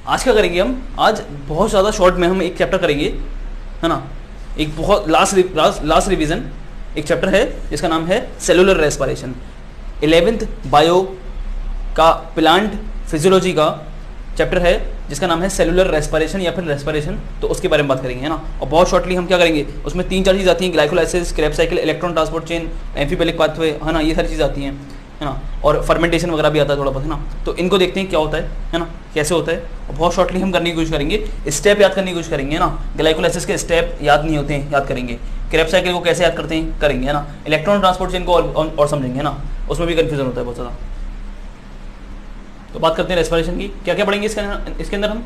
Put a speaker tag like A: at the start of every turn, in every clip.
A: आज क्या करेंगे हम, आज बहुत ज़्यादा शॉर्ट में हम एक चैप्टर करेंगे, है ना, एक बहुत लास्ट रिवीजन एक चैप्टर है जिसका नाम है सेलुलर रेस्पिरेशन। 11th बायो का प्लांट फिजियोलॉजी का चैप्टर है जिसका नाम है सेलुलर रेस्पिरेशन या फिर रेस्पिरेशन, तो उसके बारे में बात करेंगे, है ना। और बहुत शॉर्टली हम क्या करेंगे, उसमें 3-4 चीज़ आती हैं, glycolysis, Krebs cycle, electron transport chain, amphibolic pathway, है ना, ये सारी चीज़ आती हैं, है ना। और फर्मेंटेशन वगैरह भी आता है थोड़ा बहुत, है ना। तो इनको देखते हैं क्या होता है ना, कैसे होता है। और बहुत शॉर्टली हम करने की कोशिश करेंगे, स्टेप याद करने की कोशिश करेंगे, है ना। ग्लाइकोलाइसिस के स्टेप याद नहीं होते हैं, याद करेंगे। क्रेब्स साइकिल को कैसे याद करते हैं, करेंगे, है ना। इलेक्ट्रॉन ट्रांसपोर्ट चेन को और समझेंगे, है ना, उसमें भी कन्फ्यूजन होता है बहुत ज़्यादा। तो बात करते हैं रेस्पिरेशन की, क्या क्या पढ़ेंगे इसके अंदर हम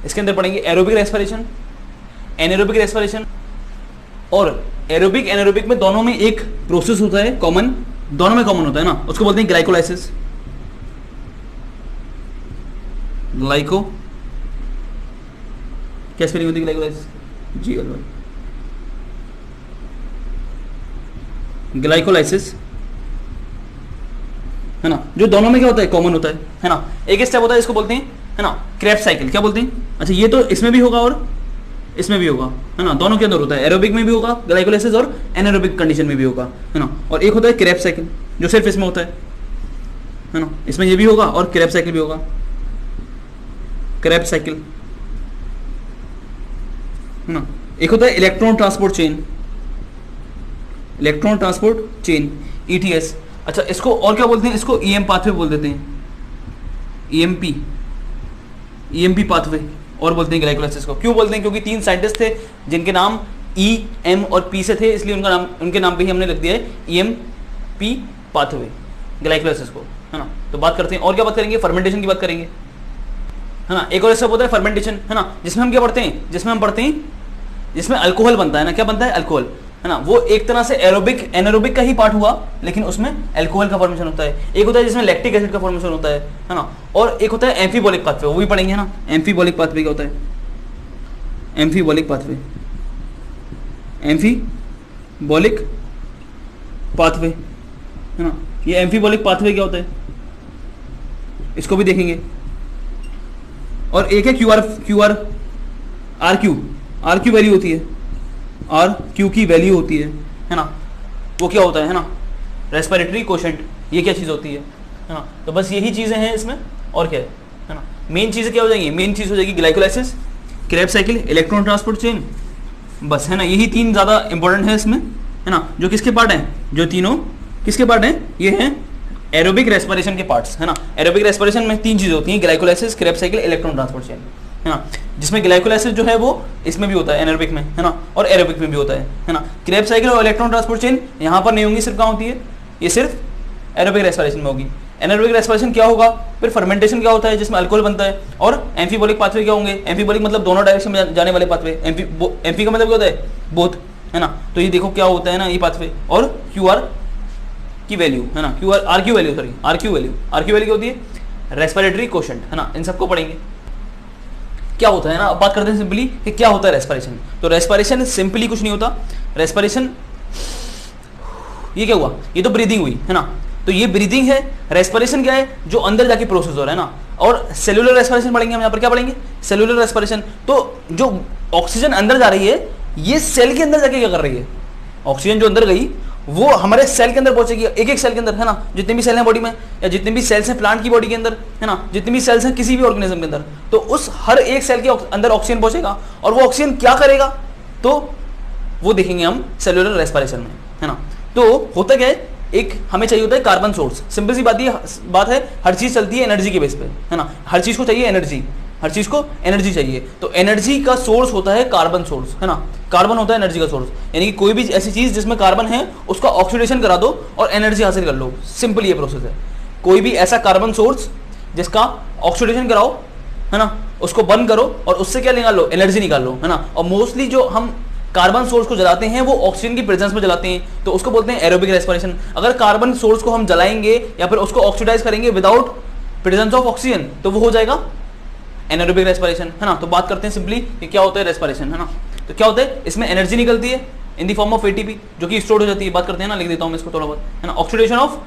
A: इसके अंदर पढ़ेंगे एरोबिक रेस्पिरेशन, एनारोबिक रेस्पिरेशन। और एरोबिक एनारोबिक में दोनों में एक प्रोसेस होता है कॉमन, दोनों में कॉमन होता है ना, उसको बोलते हैं ग्लाइकोलाइसिस। ग्लाइको क्या स्पेलिंग होती है ग्लाइकोलाइसिस, ग्लाइकोलाइसिस, है ना, जो दोनों में क्या होता है, कॉमन होता है ना। एक स्टेप होता है, इसको बोलते हैं, है ना, क्रेब्स साइकिल। क्या बोलते हैं, अच्छा ये तो इसमें भी होगा और इसमें भी होगा, है ना, दोनों के अंदर होता है, एरोबिक में भी होगा ग्लाइकोलाइसिस और एनारोबिक कंडीशन में भी होगा, है ना। और एक होता है क्रेब्स साइकिल जो सिर्फ इसमें होता है ना, इसमें ये भी होगा और क्रेब्स साइकिल भी होगा, क्रेब्स साइकिल, है ना। एक होता है electron transport chain, electron transport chain, ETS। अच्छा इसको और क्या बोलते हैं, इसको EM पाथवे बोल देते हैं, EMP पाथवे, और बोलते हैं ग्लाइकोलाइसिस को। क्यों बोलते हैं, क्योंकि 3 साइंटिस्ट थे जिनके नाम E, M और P से थे, इसलिए उनके नाम पे ही हमने लिख दिया है EMP पाथवे ग्लाइकोलाइसिस को, है ना। तो बात करते हैं, और क्या बात करेंगे, फर्मेंटेशन की बात करेंगे, है ना। एक और ऐसा होता है फर्मेंटेशन, है ना, जिसमें हम क्या पढ़ते हैं, जिसमें अल्कोहल बनता है ना, क्या बनता है, अल्कोहल, है ना। वो एक तरह से एरोबिक एनारोबिक का ही पार्ट हुआ, लेकिन उसमें अल्कोहल का फॉर्मेशन होता है। एक होता है जिसमें लैक्टिक एसिड का फॉर्मेशन होता है ना। और एक होता है एम्फीबॉलिक पाथवे, वो भी पढ़ेंगे, है ना। एम्फीबॉलिक पाथवे क्या होता है, एम्फीबॉलिक पाथवे, एम्फीबॉलिक पाथवे, है ना। ये एम्फीबॉलिक पाथवे क्या होता है, इसको भी देखेंगे। और एक है RQ वैल्यू होती है, RQ की वैल्यू होती है ना। वो क्या होता है ना, रेस्पिरेटरी कोशेंट, ये क्या चीज़ होती है ना। तो बस यही चीज़ें हैं इसमें, और क्या है ना। मेन चीज़ें क्या हो जाएंगी, मेन चीज़ हो जाएगी glycolysis, Krebs cycle, electron transport chain, बस, है ना। यही 3 ज़्यादा इंपॉर्टेंट है इसमें, है ना। जो किसके पार्ट हैं, जो तीनों किसके पार्ट हैं, ये हैं एरोबिक रेस्पिरेशन के पार्ट्स, है ना। एरोबिक रेस्पिरेशन में 3 चीज़ें होती हैं, glycolysis, Krebs cycle, electron transport chain, है ना। जिसमें ग्लाइकोलाइसिस जो है वो इसमें भी होता है, एनारोबिक में, है ना, और एरोबिक में भी होता है ना। क्रेब्स साइकिल और इलेक्ट्रॉन ट्रांसपोर्ट चेन यहाँ पर नहीं होंगी, सिर्फ कहाँ होती है, ये सिर्फ एरोबिक रेस्पिरेशन में होगी। एनारोबिक रेस्पिरेशन क्या होगा, फिर फर्मेंटेशन क्या होता है जिसमें अल्कोहल बनता है, और एम्फीबॉलिक पाथवे क्या होंगे, एम्फीबॉलिक मतलब दोनों डायरेक्शन में जाने वाले पाथवे, एम्फी का मतलब क्या होता है, बोथ, है ना। तो ये देखो क्या होता है ना, ये पाथवे, और QR की वैल्यू, है ना, RQ वैल्यू क्या होती है, रेस्पिरेटरी कोशेंट, है ना। इन सबको पढ़ेंगे क्या होता है ना। अब बात करते हैं सिंपली कि क्या होता है रेस्पिरेशन। तो रेस्पिरेशन सिंपली कुछ नहीं होता, रेस्पिरेशन ये क्या हुआ, ये तो ब्रीदिंग हुई, है ना। तो ये ब्रीदिंग है, रेस्पिरेशन क्या है, जो अंदर जाके प्रोसेस हो रहा है ना। और सेलुलर रेस्पिरेशन पढ़ेंगे हम यहाँ पर, क्या पढ़ेंगे, सेलुलर रेस्पिरेशन। तो जो ऑक्सीजन अंदर जा रही है, ये सेल के अंदर जाके क्या कर रही है, ऑक्सीजन जो अंदर गई वो हमारे सेल के अंदर पहुंचेगी, एक सेल के अंदर, है ना। जितने भी सेल हैं बॉडी में, या जितने भी सेल्स हैं प्लांट की बॉडी के अंदर, है ना, जितनी भी सेल्स हैं किसी भी ऑर्गेनिज्म के अंदर, तो उस हर एक सेल के अंदर ऑक्सीजन पहुंचेगा। और वो ऑक्सीजन क्या करेगा, तो वो देखेंगे हम सेलुलर रेस्पिरेशन में, है ना। तो होता क्या है, एक हमें चाहिए होता है कार्बन सोर्स। सिंपल सी बात है, हर चीज चलती है एनर्जी के बेस पे, है ना। हर चीज को चाहिए एनर्जी, हर चीज को एनर्जी चाहिए। तो एनर्जी का सोर्स होता है कार्बन सोर्स, है ना। कार्बन होता है एनर्जी का सोर्स, यानी कि कोई भी ऐसी चीज जिसमें कार्बन है उसका ऑक्सीडेशन करा दो और एनर्जी हासिल कर लो, सिंपल ये प्रोसेस है। कोई भी ऐसा कार्बन सोर्स जिसका ऑक्सीडेशन कराओ, है ना, उसको बंद करो और उससे क्या निकाल लो, एनर्जी निकाल लो, है ना। और मोस्टली जो हम कार्बन सोर्स को जलाते हैं वो ऑक्सीजन की प्रेजेंस में जलाते हैं, तो उसको बोलते हैं एरोबिक रेस्पिरेशन। अगर कार्बन सोर्स को हम जलाएंगे या फिर उसको ऑक्सीडाइज करेंगे विदाउट प्रेजेंस ऑफ ऑक्सीजन, तो वो हो जाएगा एनारोबिक रेस्पिरेशन, है ना। तो बात करते हैं सिंपली कि क्या होता है रेस्पिरेशन, है ना। तो क्या होता है, इसमें एनर्जी निकलती है in the form of ATP जो कि स्टोर हो जाती है। बात करते हैं ना, लिख देता हूं मैं इसको थोड़ा बहुत, है ना। ऑक्सीडेशन ऑफ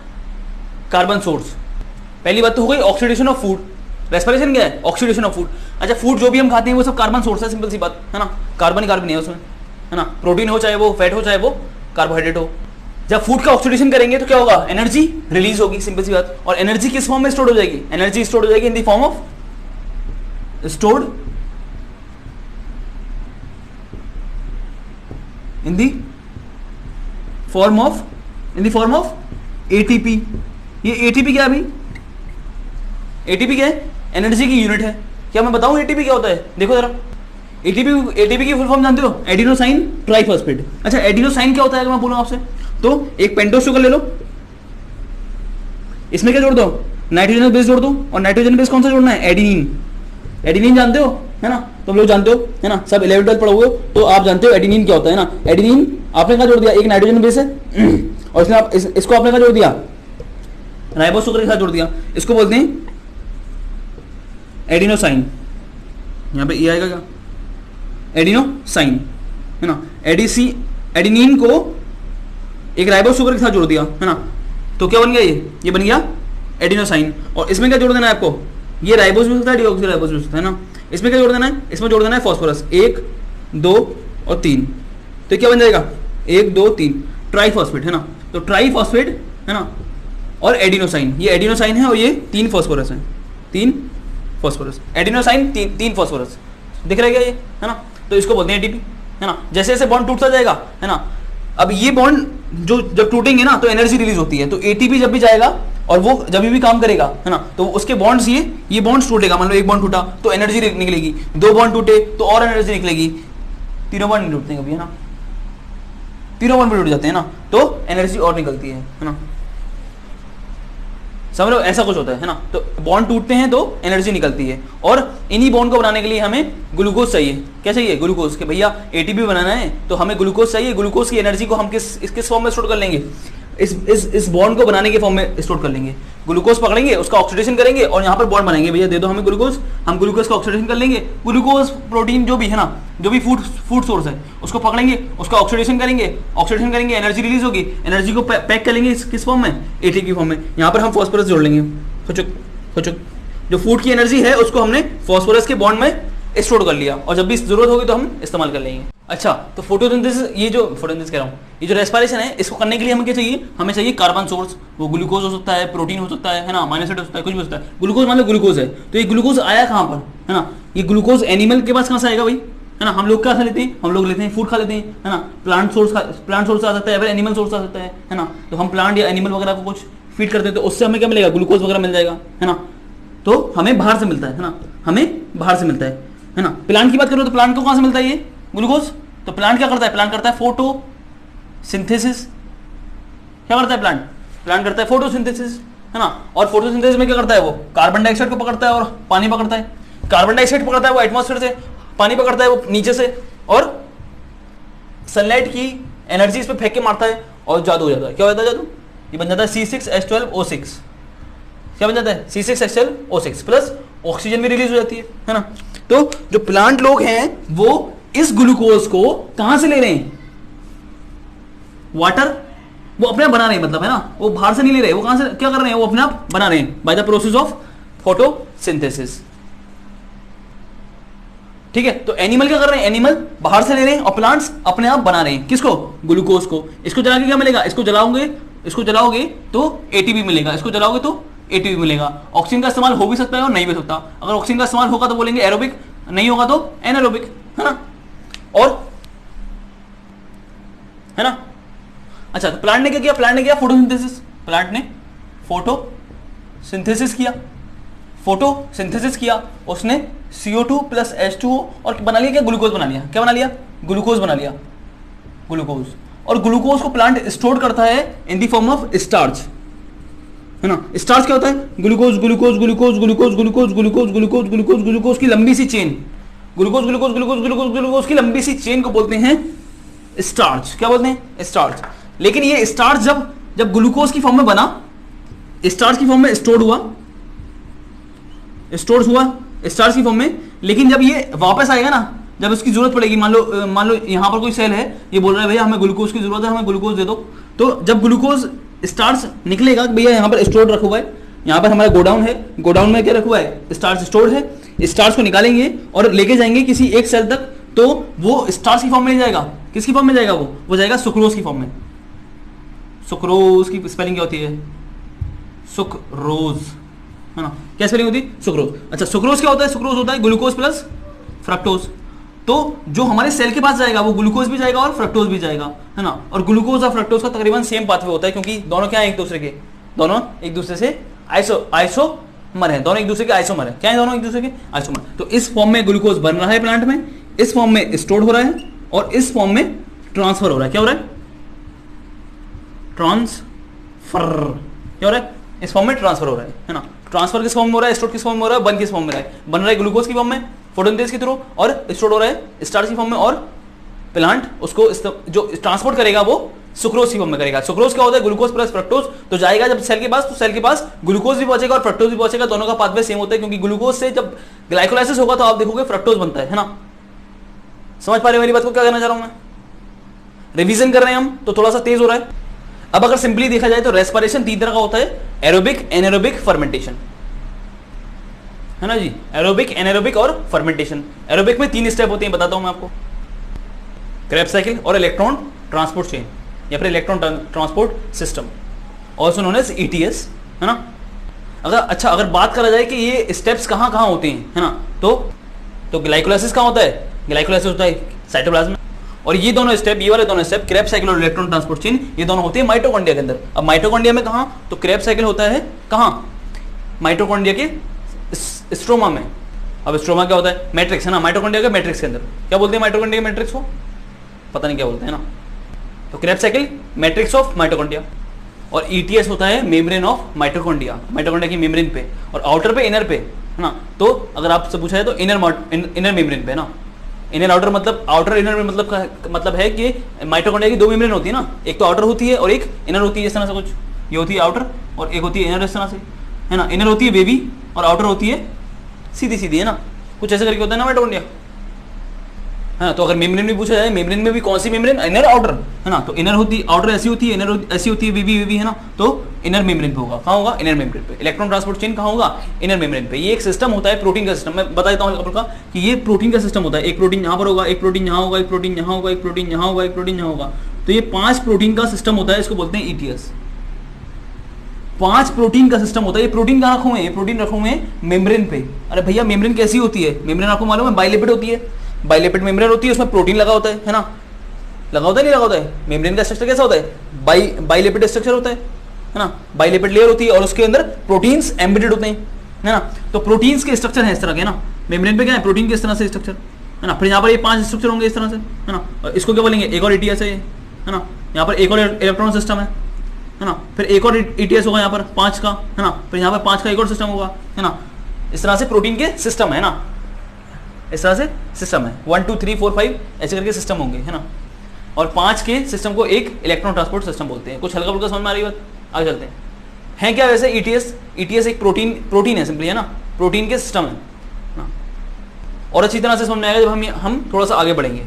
A: कार्बन सोर्स, पहली बात तो हो गई ऑक्सीडेशन ऑफ फूड, रेस्पिरेशन क्या है? Oxidation of food. अच्छा, फूड जो भी हम खाते हैं वो सब कार्बन सोर्स है, सिंपल सी बात है ना, कार्बन ही कार्बन है उसमें, है ना, प्रोटीन हो चाहे वो फैट हो चाहे वो कार्बोहाइड्रेट हो। जब फूड का ऑक्सीडेशन करेंगे तो क्या होगा? एनर्जी रिलीज होगी, सिंपल सी बात। और एनर्जी किस फॉर्म में स्टोर हो जाएगी? एनर्जी स्टोर हो जाएगी इन the form of stored in the form of ATP. ये एटीपी क्या है भाई? एटीपी क्या है? एनर्जी की यूनिट है। क्या मैं बताऊं एटीपी क्या होता है? देखो जरा, एटीपी की फुल फॉर्म जानते हो? Adenosine triphosphate. अच्छा, एडिनोसाइन क्या होता है अगर मैं बोलूं आपसे? तो एक पेंटोस शुगर ले लो, इसमें क्या जोड़ दो? नाइट्रोजन बेस जोड़ दो। और नाइट्रोजन बेस कौन सा जोड़ना है? एडिनिन। एडिनिन जानते हो, है ना, तुम लोग जानते हो, है ना, सब 11th 12th पढ़ोगे तो आप जानते हो एडिनिन क्या होता है ना। एडिनिन आपने क्या जोड़ दिया? एक नाइट्रोजन बेस है और इसमें आप इसको आपने क्या जोड़ दिया? राइबोस शुगर के साथ जोड़ दिया। इसको बोलते हैं एडिनोसाइन। यहां पे ये आएगा क्या? एडिनोसाइन, है ना। एडिनिन को एक राइबोस शुगर के साथ जोड़ दिया, है ना, तो क्या बन गया? ये बन गया एडिनोसाइन। और इसमें क्या जोड़ देना है आपको? ये राइबोस भी हो सकता है, डीऑक्सी राइबोस भी हो सकता है ना। इसमें क्या जोड़ देना है? इसमें जोड़ देना है फॉस्फोरस, 1 2 और 3। तो क्या बन जाएगा? 1 2 3 ट्राइफॉस्फेट, है ना। तो ट्राइफॉस्फेट, है ना, और एडिनोसाइन। ये एडिनोसाइन है और ये 3 फॉस्फोरस है, 3 फॉस्फोरस। एडिनोसाइन 3 फॉस्फोरस, दिख रहा है क्या ये, है ना। तो इसको बोलते हैं एटीपी, है ना। जैसे जैसे बॉन्ड टूटता जाएगा, है ना, अब ये बॉन्ड जो जब टूटेंगे ना तो एनर्जी रिलीज होती है। तो एटीपी जब भी जाएगा और वो जब भी काम करेगा, है ना, तो उसके बॉन्ड्स ये बॉन्ड्स टूटेगा। मान लो एक बॉन्ड टूटा तो एनर्जी निकलेगी, 2 बॉन्ड टूटे तो और एनर्जी निकलेगी, 3 बॉन्ड नहीं टूटते कभी, है ना, 3 बॉन्ड भी टूट जाते हैं ना तो एनर्जी और निकलती है ना। समझ लो, ऐसा कुछ होता है ना। तो बॉन्ड टूटते हैं तो एनर्जी निकलती है और इन्हीं बॉन्ड को बनाने के लिए हमें ग्लूकोज चाहिए। क्या चाहिए? ग्लूकोज। के भैया एटीपी बनाना है तो हमें ग्लूकोज चाहिए। ग्लूकोज की एनर्जी को हम किस फॉर्म में स्टोर कर लेंगे? इस बॉन्ड को बनाने के फॉर्म में स्टोर कर लेंगे। ग्लूकोज पकड़ेंगे, उसका ऑक्सीडेशन करेंगे और यहाँ पर बॉन्ड बनाएंगे। भैया दे दो हमें ग्लूकोज, हम ग्लूकोज का ऑक्सीडेशन कर लेंगे। ग्लूकोज प्रोटीन जो भी है ना, जो भी फूड सोर्स है उसको पकड़ेंगे, उसका ऑक्सीडेशन करेंगे, एनर्जी रिलीज होगी, एनर्जी को पैक कर लेंगे किस फॉर्म में? एटीपी फॉर्म में। यहाँ पर हम फॉस्फोरस जोड़ लेंगे, फुचुक। जो फूड की एनर्जी है उसको हमने फॉस्फोरस के बॉन्ड में स्टोर कर लिया और जब भी जरूरत होगी तो हम इस्तेमाल कर लेंगे। अच्छा, तो फोटोसिंथेसिस, ये जो फोटोसिंथेसिस कह रहा हूँ, ये जो रेस्पिरेशन है इसको करने के लिए हमें क्या चाहिए? हमें चाहिए कार्बन सोर्स। वो ग्लूकोज हो सकता है, प्रोटीन हो सकता है ना, माइनस हो सकता है, कुछ भी हो सकता है। ग्लूकोज मान लो ग्लूकोज है तो ये ग्लूकोज आया कहाँ पर, है ना? ये ग्लूकोज एनिमल के पास कहाँ से आएगा भाई, है ना? हम लोग क्या खा लेते हैं? हम लोग लेते हैं फूड खा लेते हैं, है ना। प्लांट सोर्स आ सकता है, फिर एनिमल सोर्स आ सकता है ना। तो हम प्लांट या एनिमल वगैरह को कुछ फीड करते हैं तो उससे हमें क्या मिलेगा? ग्लूकोज वगैरह मिल जाएगा, है ना। तो हमें बाहर से मिलता है ना, हमें बाहर से मिलता है ना। प्लांट की बात करो तो प्लांट को कहाँ से मिलता है ये ग्लूकोज? तो प्लांट क्या करता है? प्लांट करता है फोटोसिंथेसिस। क्या करता है प्लांट? प्लांट करता है फोटोसिंथेसिस, है ना। और फोटोसिंथेसिस में क्या करता है? वो कार्बन डाइऑक्साइड को पकड़ता है और पानी पकड़ता है। कार्बन डाइऑक्साइड पकड़ता है वो एटमॉस्फेयर से, पानी पकड़ता है वो नीचे से और सनलाइट की एनर्जी इस पे फेंक के मारता है और जादू हो जाता है। क्या हो जाता है जादू? ये बन जाता है C6H12O6। क्या बन जाता है? C6H12O6 प्लस ऑक्सीजन भी रिलीज हो जाती है ना। तो जो प्लांट लोग हैं वो इस ग्लूकोज को कहां से ले रहे हैं? वाटर, वो अपने आप बना रहे हैं, मतलब, है ना, वो बाहर से नहीं ले रहे। वो कहां से क्या कर रहे हैं? वो अपने आप बना रहे हैं by the process of photosynthesis. ठीक है, तो एनिमल क्या कर रहे हैं? एनिमल बाहर से ले रहे हैं और प्लांट्स अपने आप बना रहे हैं। किसको? ग्लूकोज को। इसको जला के क्या मिलेगा? इसको जलाओगे तो एटीपी मिलेगा, इसको जलाओगे तो एटीपी मिलेगा। ऑक्सीजन का इस्तेमाल हो भी सकता है और नहीं भी सकता। अगर ऑक्सीजन का इस्तेमाल होगा तो बोलेंगे एरोबिक, नहीं होगा तो एनारोबिक, है ना। और है ना। अच्छा, तो प्लांट ने क्या किया? प्लांट ने किया फोटोसिंथेसिस। प्लांट ने फोटोसिंथेसिस किया, उसने CO2 प्लस H2O और बना लिया क्या? ग्लूकोज बना लिया। क्या बना लिया? ग्लूकोज बना लिया, ग्लूकोज। और ग्लूकोज को प्लांट स्टोर करता है in the form of starch, है ना। स्टार्च क्या होता है? Glucose glucose glucose glucose glucose glucose glucose glucose glucose की लंबी सी chain, glucose glucose glucose glucose glucose की लंबी सी चेन को बोलते हैं स्टार्च। क्या बोलते हैं? स्टार्च। लेकिन ये स्टार्च जब ग्लूकोज की फॉर्म में बना, स्टार्च की फॉर्म में स्टोर हुआ स्टार्च की फॉर्म में, लेकिन जब ये वापस आएगा ना, जब इसकी जरूरत पड़ेगी, मान लो यहां पर कोई सेल है, ये बोल रहा है भैया हमें ग्लूकोज की जरूरत है, हमें ग्लूकोज दे दो। तो जब ग्लूकोज स्टार्च निकलेगा भैया यहाँ पर स्टोर रखा हुआ है, यहाँ पर हमारा गोडाउन है, गोडाउन में क्या रखा हुआ है, स्टार्च स्टोर्ड है, स्टार्च को निकालेंगे और लेके जाएंगे किसी एक सेल तक, तो वो स्टार्च की फॉर्म में नहीं जाएगा, किसकी फॉर्म में जाएगा, वो जाएगा सुक्रोज की फॉर्म में। सुक्रोज की स्पेलिंग क्या होती है, सुक्रोज, है ना, क्या स्पेलिंग होती है, सुक्रोज। अच्छा, सुक्रोज क्या होता है, सुक्रोज होता है ग्लूकोज प्लस फ्रक्टोज। तो जो हमारे सेल के पास जाएगा वो ग्लूकोज भी जाएगा और फ्रक्टोज भी जाएगा, है ना, और ग्लूकोज और फ्रक्टोज का तकरीबन सेम पाथवे होता है, क्योंकि दोनों क्या है एक दूसरे के, दोनों एक दूसरे से आइसोमर है, दोनों एक दूसरे के आइसोमर है, क्या है, दोनों एक दूसरे के आइसोमर। तो इस फॉर्म में ग्लूकोज बन रहा है प्लांट में, इस फॉर्म में स्टोर हो रहा है और इस फॉर्म में ट्रांसफर हो रहा है। क्या हो रहा है, ट्रांसफर, क्या हो रहा है, इस फॉर्म में ट्रांसफर हो रहा है ना। ट्रांसफर किस फॉर्म में हो रहा है, स्टोर किस फॉर्म में हो रहा है, बन किस फॉर्म में रहा है, बन रहा है ग्लूकोज की फॉर्म में फोटोसिंथेसिस के थ्रू, और स्टोर हो रहा है स्टार्च की फॉर्म में, और प्लांट उसको जो ट्रांसपोर्ट करेगा वो सुक्रोज की फॉर्म में करेगा। सुक्रोज क्या होता है, ग्लूकोज प्लस फ्रक्टोज। तो जाएगा जब सेल के पास, तो सेल के पास ग्लूकोज भी पहुंचेगा और फ्रक्टोज भी पहुंचेगा, दोनों का पाथवे सेम होता है, क्योंकि ग्लूकोज से जब ग्लाइकोलाइसिस होगा तो आप देखोगे फ्रक्टोज बनता है ना। समझ पा रहे हो मेरी बात को, क्या कहना चाह रहा हूं मैं, रिवीजन कर रहे हैं हम तो थोड़ा सा तेज हो रहा है। अब अगर सिंपली देखा जाए तो रेस्पिरेशन तीन तरह का होता है, एरोबिक, एनारोबिक, फर्मेंटेशन, है ना जी, एरोबिक, एनारोबिक और फर्मेंटेशन। एरोबिक में 3 स्टेप होते हैं, बताता हूं मैं आपको, क्रेब्स साइकिल और इलेक्ट्रॉन ट्रांसपोर्ट चेन या फिर electron transport system, also known as ETS, है ना। अगर बात करा जाए कि ये स्टेप्स कहां कहां होते हैं, है ना, तो ग्लाइकोलाइसिस कहां होता है, ग्लाइकोलाइसिस होता है साइटोप्लाज्म में, और ये दोनों स्टेप, ये वाले दोनों स्टेप, क्रेब्स साइकिल और इलेक्ट्रॉन ट्रांसपोर्ट चेन, ये दोनों होते हैं माइटोकॉन्ड्रिया के अंदर। अब माइटोकॉन्ड्रिया में कहां, तो क्रेब्स साइकिल होता है कहां, माइटोकॉन्ड्रिया के स्ट्रोमा में। अब स्ट्रोमा क्या होता है, मैट्रिक्स, है ना, माइटोकॉन्ड्रिया के मैट्रिक्स के अंदर। क्या बोलते हैं माइटोकॉन्ड्रिया के मैट्रिक्स को, पता नहीं क्या बोलते हैं ना। तो Krebs cycle matrix of mitochondria, और ईटीएस होता है मेम्ब्रेन ऑफ माइटोकॉन्ड्रिया, माइटोकॉन्ड्रिया की मेम्ब्रेन पे, और आउटर पे, इनर पे, है ना। तो अगर आपसे पूछा जाए तो इनर मेम्ब्रेन पे ना, इनर आउटर मतलब, आउटर इनर में मतलब है कि माइटोकॉन्ड्रिया की 2 मेम्ब्रेन होती है ना, एक तो आउटर होती है और एक इनर होती है, इस तरह से कुछ, ये होती है आउटर और एक होती है इनर, इस तरह से, है ना। इनर होती है बेबी और आउटर होती है सीधी सीधी, है ना, कुछ ऐसे करके होता है ना माइटोकॉन्ड्रिया, है ना। तो अगर मेम्ब्रेन भी पूछा जाए, मेम्ब्रेन में भी कौन सी मेम्ब्रेन, इनर आउटर, है ना, तो इनर होती, आउटर ऐसी होती है, इनर ऐसी होती है, बेबी, है ना, तो इनर मेम्ब्रेन पे होगा, कहाँ होगा, इनर मेम्ब्रेन पे। इलेक्ट्रॉन ट्रांसपोर्ट चेन कहाँ होगा, इनर मेम्ब्रेन पे। ये एक सिस्टम होता है प्रोटीन का सिस्टम, मैं बता देता हूँ हल्का कि ये प्रोटीन का सिस्टम होता है। एक प्रोटीन यहाँ पर होगा, एक प्रोटीन यहाँ होगा, एक प्रोटीन यहाँ होगा, एक प्रोटीन यहाँ होगा, एक प्रोटीन यहाँ होगा, तो ये 5 प्रोटीन का सिस्टम होता है, इसको बोलते हैं ईटीएस। 5 प्रोटीन का सिस्टम होता है। ये प्रोटीन कहाँ रखे हुए हैं, ये प्रोटीन रखे हुए हैं मेम्ब्रेन पे। अरे भैया मेम्ब्रेन कैसी होती है, मेम्ब्रेन आपको मालूम है, बाइलिपिड होती है, बाइलिपिड मेम्ब्रेन होती है, उसमें प्रोटीन लगा होता है ना, लगा होता है, नहीं लगा होता है। मेम्ब्रेन का स्ट्रक्चर कैसा होता है, बाइलिपिड स्ट्रक्चर होता है ना, बाइलिपिड लेयर होती है और उसके अंदर प्रोटीन्स एम्बेडेड होते हैं, है ना। तो प्रोटीन्स के स्ट्रक्चर है इस तरह के ना, मेम्ब्रेन पे क्या है, प्रोटीन के इस तरह से स्ट्रक्चर, है ना। फिर यहाँ पर ये 5 स्ट्रक्चर होंगे इस तरह से, है ना, और इसको क्या बोलेंगे, एक और ईटीएस है ना। यहाँ पर एक और इलेक्ट्रॉन सिस्टम है ना, फिर एक और ईटीएस होगा यहाँ पर 5 का, है ना, फिर यहाँ पर 5 का एक और सिस्टम होगा, है ना। इस तरह से प्रोटीन के सिस्टम है ना, इस तरह से सिस्टम है, 1 2 3 4 5 ऐसे करके सिस्टम होंगे, है ना। और 5 के सिस्टम को एक इलेक्ट्रॉन ट्रांसपोर्ट सिस्टम बोलते हैं। कुछ हल्का फुल्का समझ में आ रही बात, आगे चलते हैं क्या वैसे ईटीएस एक प्रोटीन है सिंपली, है ना, प्रोटीन के सिस्टम है ना। और अच्छी तरह से समझ में आएगा जब हम थोड़ा सा आगे बढ़ेंगे।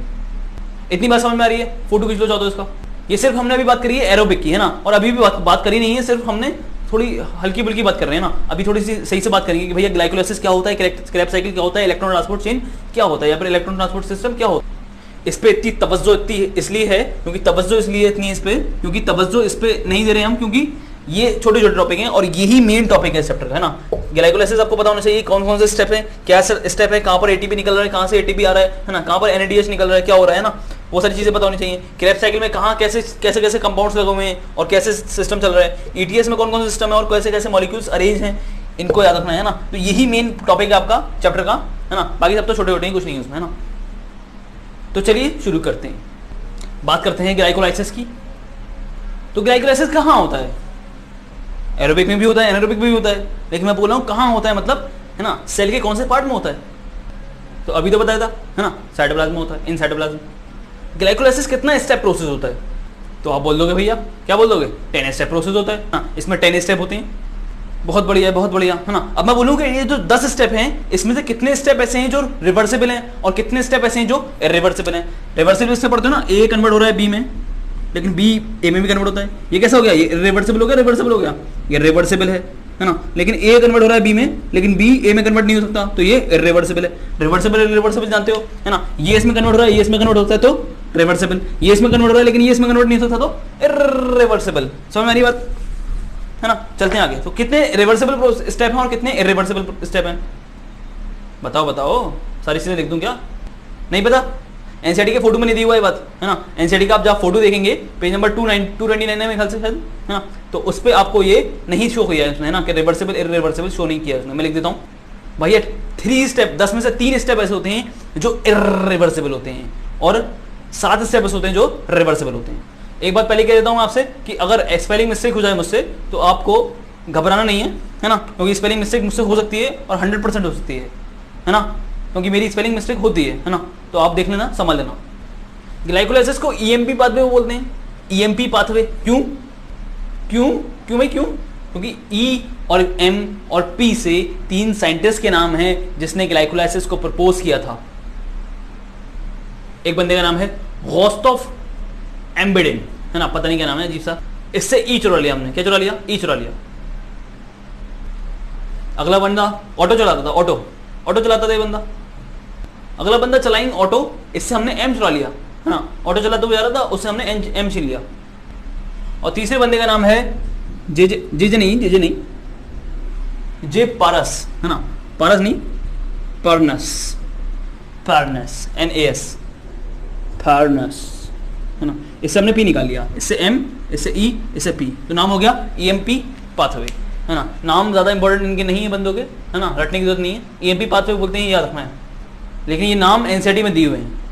A: इतनी बात समझ में आ रही है, फोटो खींच लो चाहो तो इसका। ये सिर्फ हमने अभी बात करी है एरोबिक की, है ना, और अभी भी बात करी नहीं है, सिर्फ हमने थोड़ी हल्की बुल्की बात कर रहे हैं ना। अभी थोड़ी सी सही से बात करेंगे कि भैया ग्लाइकोलाइसिस क्या होता है, क्रेब्स साइकिल क्या होता है, इलेक्ट्रॉन ट्रांसपोर्ट चेन क्या होता है, या फिर इलेक्ट्रॉन ट्रांसपोर्ट सिस्टम क्या होता है। इस पे इतनी तवज्जो इतनी इसलिए है क्योंकि तवज्जो इसलिए इतनी इस पे, क्योंकि तवज्जो इस पे नहीं दे रहे हम, क्योंकि ये छोटे छोटे टॉपिक हैं और यही मेन टॉपिक है इस चैप्टर का, है ना। ग्लाइकोलाइसिस आपको पता होना चाहिए कौन कौन से स्टेप है, क्या स्टेप है, कहाँ पर एटीपी निकल रहा है, कहाँ से एटीपी आ रहा है ना, कहाँ पर एनएडीएच निकल रहा है, क्या हो रहा है ना, वो सारी चीजें पता होनी चाहिए। क्रेब्स साइकिल में कहाँ कैसे कैसे कैसे कंपाउंड्स लगे हुए हैं और कैसे सिस्टम चल रहा है, ईटीएस में कौन कौन से सिस्टम है और कैसे कैसे मॉलिक्यूल्स अरेंज हैं, इनको याद रखना है ना। तो यही मेन टॉपिक है आपका चैप्टर का, है ना। बाकी सब तो छोटे छोटे हैं, कुछ नहीं है उसमें, है ना। तो चलिए शुरू करते हैं, बात करते हैं ग्लाइकोलाइसिस की। तो ग्लाइकोलाइसिस कहाँ होता है, एरोबिक में भी होता है, एनारोबिक में भी होता है, लेकिन मैं बोल रहा हूँ कहाँ होता है, मतलब, है ना, सेल के कौन से पार्ट में होता है। तो अभी तो बताया था, है ना, साइटोप्लाज्म में होता है, इन साइटोप्लाज्म। ग्लाइकोलाइसिस कितना स्टेप प्रोसेस होता है, तो आप बोल दोगे भैया, क्या बोल दोगे, 10 स्टेप प्रोसेस होता है, हाँ, इसमें 10 स्टेप होते हैं। बहुत बढ़िया, बहुत बढ़िया, है ना। अब मैं बोलूँ कि ये जो 10 स्टेप हैं, इसमें से कितने स्टेप ऐसे हैं जो रिवर्सिबल हैं और कितने स्टेप ऐसे हैं जो इरिवर्सिबल हैं। रिवर्सिबल इससे पढ़ते हो ना, ए कन्वर्ट हो रहा है बी में, लेकिन बी ए में भी कन्वर्ट होता है। ये कैसा हो गया, ये रिवर्सिबल हो गया, रिवर्सिबल हो गया, ये रिवर्सिबल है, है ना, लेकिन ए कन्वर्ट हो रहा है बी में, लेकिन बी ए में कन्वर्ट नहीं हो सकता, तो ये इर्रिवर्सिबल है। रिवर्सिबल इर्रिवर्सिबल जानते हो, है ना, ये इसमें कन्वर्ट हो रहा है, ये इसमें कन्वर्ट होता है तो रिवर्सिबल, ये इसमें कन्वर्ट हो रहा है लेकिन ये इसमें कन्वर्ट नहीं हो सकता तो इर्रिवर्सिबल। समझ में आ रही बात, है ना। चलते हैं आगे, तो कितने रिवर्सिबल स्टेप हैं और कितने इर्रिवर्सिबल स्टेप हैं, बताओ बताओ, सारी चीजें लिख दूं क्या, नहीं पता, एनसीईआरटी के फोटो में नहीं दी हुआ है बात, है ना। एनसीईआरटी का आप जब फोटो देखेंगे पेज नंबर 229 में ख्याल से शायद, है ना, तो उस पर आपको ये नहीं शो किया है उसने, है ना, कि रिवर्सिबल इर्रिवर्सिबल शो नहीं किया है उसने। मैं लिख देता हूँ भैया 3 स्टेप, 10 में से 3 स्टेप ऐसे होते हैं जो इर्रिवर्सिबल होते हैं और 7 स्टेप ऐसे होते हैं जो रिवर्सिबल होते हैं। एक बात पहले कह देता हूँ आपसे कि अगर स्पेलिंग मिस्टेक हो जाए मुझसे तो आपको घबराना नहीं है ना, क्योंकि स्पेलिंग मिस्टेक मुझसे हो सकती है और 100% हो सकती है ना, क्योंकि मेरी स्पेलिंग मिस्टेक होती है ना, तो आप देख लेना, समझ लेना। ग्लाइकोलाइसिस को ईएमपी पाथवे बोलते हैं, ईएमपी पाथवे। क्यों क्यों क्यों भाई, क्यों? क्योंकि ई और एम और पी से 3 साइंटिस्ट के नाम हैं जिसने ग्लाइकोलाइसिस को प्रपोज किया था। एक बंदे का नाम है गॉस्टॉफ एम्बेडेन, है ना, पता नहीं क्या नाम है अजीब सा, इससे ई चुरा लिया हमने। क्या चुरा लिया? ई चुरा लिया। अगला बंदा ऑटो चलाता था, ऑटो चलाता था ये बंदा। अगला बंदा चलाइंग ऑटो, इससे हमने एम चुरा लिया, है ना, ऑटो चलाते हुए जा रहा था, उससे हमने एम छीन लिया। और तीसरे बंदे का नाम है जे पारस, है ना, पारस नहीं, पारनस, NAS, पारनस, है ना, इससे हमने पी निकाल लिया, इससे एम, इससे ई, इससे पी, तो नाम हो गया ईएमपी पाथवे, है ना। नाम ज्यादा इंपॉर्टेंट इनके नहीं है बंदों के, है ना, रटने की जरूरत नहीं है। ईएमपी पाथवे बोलते हैं, याद रखना है, लेकिन ये नाम एनसीईआरटी में दिए हुए हैं।